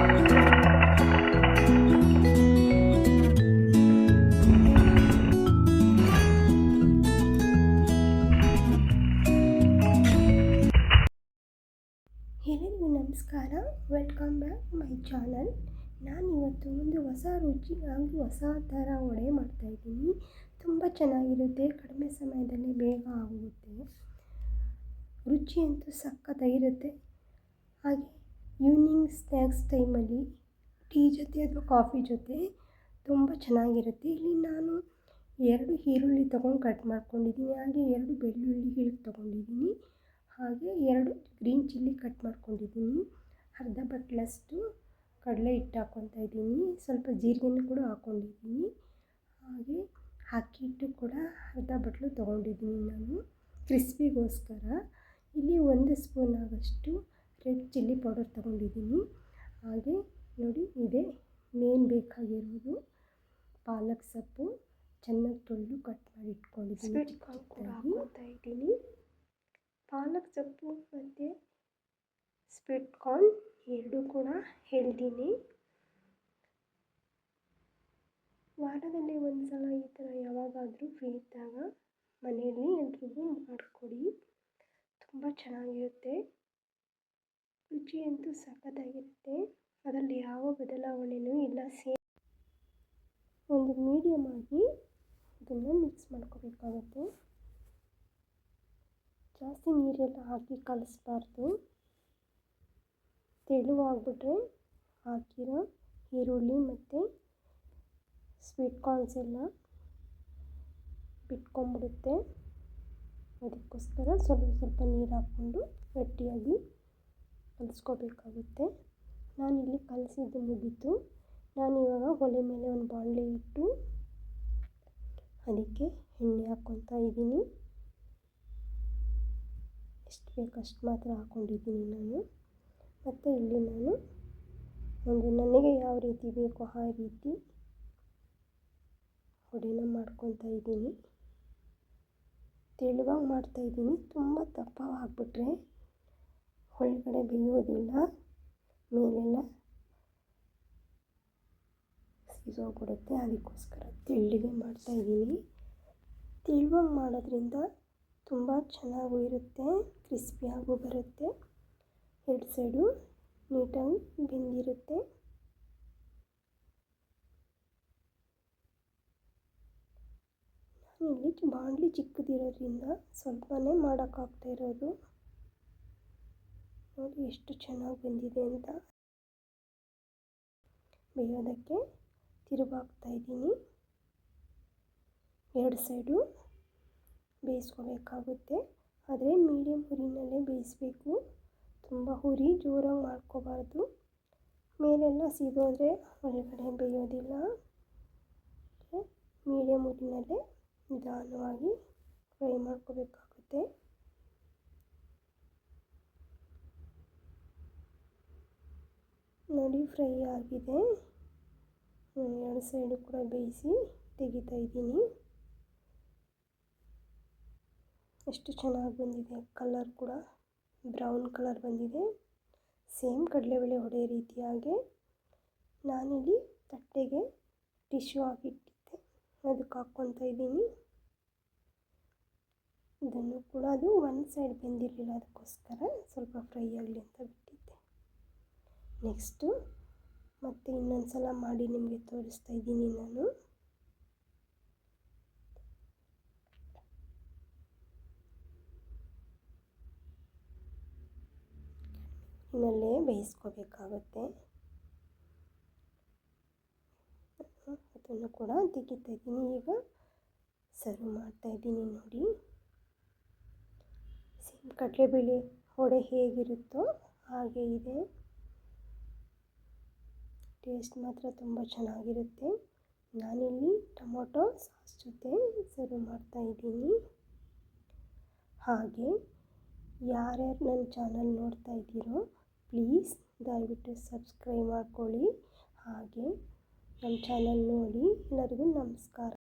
ಎಲ್ಲರಿಗೂ ನಮಸ್ಕಾರ, welcome back my channel. ನಾನಿವತ್ತು ಒಂದು ಹೊಸ ರುಚಿ ಹಾಗೂ ಹೊಸ ಥರ ವಡೆ ಮಾಡ್ತಾಯಿದ್ದೀನಿ. ತುಂಬ ಚೆನ್ನಾಗಿರುತ್ತೆ, ಕಡಿಮೆ ಸಮಯದಲ್ಲಿ ಬೇಗ ಆಗುತ್ತೆ, ರುಚಿ ಅಂತೂ ಸಖತ್ತಾಗಿರುತ್ತೆ. ಹಾಗೆ ಈವ್ನಿಂಗ್ ಸ್ನ್ಯಾಕ್ಸ್ ಟೈಮಲ್ಲಿ ಟೀ ಜೊತೆ ಅಥವಾ ಕಾಫಿ ಜೊತೆ ತುಂಬ ಚೆನ್ನಾಗಿರುತ್ತೆ. ಇಲ್ಲಿ ನಾನು 2 ಈರುಳ್ಳಿ ತೊಗೊಂಡು ಕಟ್ ಮಾಡ್ಕೊಂಡಿದ್ದೀನಿ, ಹಾಗೆ 2 ಬೆಳ್ಳುಳ್ಳಿ ಹಿಟ್ಟು ತೊಗೊಂಡಿದ್ದೀನಿ, ಹಾಗೆ 2 ಗ್ರೀನ್ ಚಿಲ್ಲಿ ಕಟ್ ಮಾಡ್ಕೊಂಡಿದ್ದೀನಿ, ಅರ್ಧ ಬಟ್ಲಷ್ಟು ಕಡಲೆ ಹಿಟ್ಟು ಹಾಕ್ಕೊತಾ ಇದ್ದೀನಿ, ಸ್ವಲ್ಪ ಜೀರಿಗೆನೂ ಕೂಡ ಹಾಕ್ಕೊಂಡಿದ್ದೀನಿ, ಹಾಗೆ ಅಕ್ಕಿ ಹಿಟ್ಟು ಕೂಡ ಅರ್ಧ ಬಟ್ಲು ತೊಗೊಂಡಿದ್ದೀನಿ ನಾನು ಕ್ರಿಸ್ಪಿಗೋಸ್ಕರ. ಇಲ್ಲಿ 1 ಸ್ಪೂನ್ ಆಗೋಷ್ಟು ರೆಡ್ ಚಿಲ್ಲಿ ಪೌಡರ್ ತೊಗೊಂಡಿದ್ದೀನಿ. ಹಾಗೆ ನೋಡಿ, ಇದೆ ಮೇನ್ ಬೇಕಾಗಿರೋದು ಪಾಲಕ್ ಸೊಪ್ಪು, ಚೆನ್ನಾಗಿ ತೊಳೆದು ಕಟ್ ಮಾಡಿ ಇಟ್ಕೊಂಡಿದ್ದೀನಿ. ಕೂಡ ಹಾಕ್ಕೊತಾ ಇದ್ದೀನಿ. ಪಾಲಕ್ ಸೊಪ್ಪು ಮತ್ತು ಸ್ವೀಟ್ ಕಾರ್ನ್ 2 ಕೂಡ ಹೆಲ್ದಿನೇ. ವಾರದಲ್ಲಿ ಒಂದು ಸಲ ಈ ಥರ ಯಾವಾಗಾದರೂ ಫ್ರೀ ಇದ್ದಾಗ ಮನೆಯಲ್ಲಿ ಎಲ್ರಿಗೂ ಮಾಡಿಕೊಡಿ, ತುಂಬ ಚೆನ್ನಾಗಿರುತ್ತೆ, ರುಚಿ ಅಂತೂ ಸಖತ್ತಾಗಿರುತ್ತೆ, ಅದರಲ್ಲಿ ಯಾವ ಬದಲಾವಣೆಯೂ ಇಲ್ಲ. ಒಂದು ಮೀಡಿಯಮ್ ಆಗಿ ಇದನ್ನು ಮಿಕ್ಸ್ ಮಾಡ್ಕೋಬೇಕಾಗುತ್ತೆ. ಜಾಸ್ತಿ ನೀರೆಲ್ಲ ಹಾಕಿ ಕಲಿಸ್ಬಾರ್ದು, ತೆಳುವಾಗ್ಬಿಟ್ರೆ ಹಾಕಿರೋ ಈರುಳ್ಳಿ ಮತ್ತು ಸ್ವೀಟ್ ಕಾರ್ನ್ಸ್ ಎಲ್ಲ ಬಿಟ್ಕೊಂಡ್ಬಿಡುತ್ತೆ. ಅದಕ್ಕೋಸ್ಕರ ಸ್ವಲ್ಪ ನೀರು ಹಾಕ್ಕೊಂಡು ಗಟ್ಟಿಯಾಗಿ ಕಲಿಸ್ಕೋಬೇಕಾಗುತ್ತೆ. ನಾನಿಲ್ಲಿ ಕಲಸಿದ್ದು ಮುಗೀತು. ನಾನಿವಾಗ ಒಲೆ ಮೇಲೆ ಒಂದು ಬಾಣಲೆ ಇಟ್ಟು ಅದಕ್ಕೆ ಎಣ್ಣೆ ಹಾಕ್ಕೊತಾ ಇದ್ದೀನಿ. ಎಷ್ಟು ಬೇಕಷ್ಟು ಮಾತ್ರ ಹಾಕ್ಕೊಂಡಿದ್ದೀನಿ ನಾನು. ಮತ್ತು ಇಲ್ಲಿ ನಾನು ನನಗೆ ಯಾವ ರೀತಿ ಬೇಕೋ ಆ ರೀತಿ ವಡೆನ ಮಾಡ್ಕೊತಾ ಇದ್ದೀನಿ. ತೆಳುವಾಗಿ ಮಾಡ್ತಾಯಿದ್ದೀನಿ, ತುಂಬ ದಪ್ಪವಾಗಿಬಿಟ್ರೆ ಒಳಗಡೆ ಬೇಯೋದಿಲ್ಲ, ಮೇಲೆಲ್ಲ ಸೀದೋಗ್ಬಿಡುತ್ತೆ. ಅದಕ್ಕೋಸ್ಕರ ತೆಳ್ಳಗೆ ಮಾಡ್ತಾಯಿದ್ದೀನಿ. ತೆಳುವಾಗಿ ಮಾಡೋದ್ರಿಂದ ತುಂಬ ಚೆನ್ನಾಗೂ ಇರುತ್ತೆ, ಕ್ರಿಸ್ಪಿಯಾಗೂ ಬರುತ್ತೆ, 2 ಸೈಡು ನೀಟಾಗಿ ಬೆಂದಿರುತ್ತೆ. ನಾನಿಲ್ಲಿ ಬಾಣಲಿ ಚಿಕ್ಕದಿರೋದ್ರಿಂದ ಸ್ವಲ್ಪನೇ ಮಾಡೋಕ್ಕಾಗ್ತಾ ಇರೋದು. ನೋಡಿ ಎಷ್ಟು ಚೆನ್ನಾಗಿ ಬಂದಿದೆ ಅಂತ. ಬೇಯೋದಕ್ಕೆ ತಿರುಗಾಕ್ತಾ ಇದ್ದೀನಿ. 2 ಸೈಡು ಬೇಯಿಸ್ಕೋಬೇಕಾಗುತ್ತೆ, ಆದರೆ ಮೀಡಿಯಮ್ ಉರಿನಲ್ಲೇ ಬೇಯಿಸಬೇಕು, ತುಂಬ ಉರಿ ಜೋರಾಗಿ ಮಾಡ್ಕೋಬಾರ್ದು, ಮೇಲೆಲ್ಲ ಸೀದೋದ್ರೆ ಒಳಗಡೆ ಬೇಯೋದಿಲ್ಲ. ಮೀಡಿಯಮ್ ಉರಿನಲ್ಲೇ ನಿಧಾನವಾಗಿ ಫ್ರೈ ಮಾಡ್ಕೋಬೇಕಾಗುತ್ತೆ. ನೋಡಿ ಫ್ರೈ ಆಗಿದೆ, 2 ಸೈಡು ಕೂಡ ಬೇಯಿಸಿ ತೆಗಿತಾ ಇದ್ದೀನಿ. ಎಷ್ಟು ಚೆನ್ನಾಗಿ ಬಂದಿದೆ, ಕಲರ್ ಕೂಡ ಬ್ರೌನ್ ಕಲರ್ ಬಂದಿದೆ, ಸೇಮ್ ಕಡಲೆಬೇಳೆ ವಡೆ ರೀತಿಯಾಗೆ. ನಾನಿಲ್ಲಿ ತಟ್ಟೆಗೆ ಟಿಶ್ಯೂ ಹಾಕಿಟ್ಟಿದ್ದೆ, ಅದಕ್ಕೆ ಹಾಕ್ಕೊತಾ ಇದ್ದೀನಿ. ಇದನ್ನು ಕೂಡ ಅದು 1 ಸೈಡ್ ಬೆಂದಿರಲಿಲ್ಲ, ಅದಕ್ಕೋಸ್ಕರ ಸ್ವಲ್ಪ ಫ್ರೈ ಆಗಲಿ ಅಂತ ಬಿಟ್ಟಿದ್ದೆ. ನೆಕ್ಸ್ಟು ಮತ್ತೆ ಇನ್ನೊಂದು ಸಲ ಮಾಡಿ ನಿಮಗೆ ತೋರಿಸ್ತಾ ಇದ್ದೀನಿ ನಾನು. ಇನ್ನಲ್ಲೇ ಬೇಯಿಸ್ಕೋಬೇಕಾಗುತ್ತೆ. ಅದನ್ನು ಕೂಡ ತೆಗಿತಾ ಇದ್ದೀನಿ. ಈಗ ಸರ್ವ್ ಮಾಡ್ತಾಯಿದ್ದೀನಿ. ನೋಡಿ, ಸೇಮ್ ಕಡಲೆಬೇಳೆ ವಡೆ ಹೇಗಿರುತ್ತೋ ಹಾಗೆ ಇದೆ. ಟೇಸ್ಟ್ ಮಾತ್ರ ತುಂಬ ಚೆನ್ನಾಗಿರುತ್ತೆ. ನಾನಿಲ್ಲಿ ಟೊಮೊಟೊ ಸಾಸ್ ಜೊತೆ ಸರ್ವ್ ಮಾಡ್ತಾಯಿದ್ದೀನಿ. ಹಾಗೆ ಯಾರ್ಯಾರು ನನ್ನ ಚಾನಲ್ ನೋಡ್ತಾ ಇದ್ದೀರೋ ಪ್ಲೀಸ್ ದಯವಿಟ್ಟು ಸಬ್ಸ್ಕ್ರೈಬ್ ಮಾಡ್ಕೊಳ್ಳಿ. ಹಾಗೆ ನಮ್ಮ ಚಾನಲ್ ನೋಡಿ. ಎಲ್ಲರಿಗೂ ನಮಸ್ಕಾರ.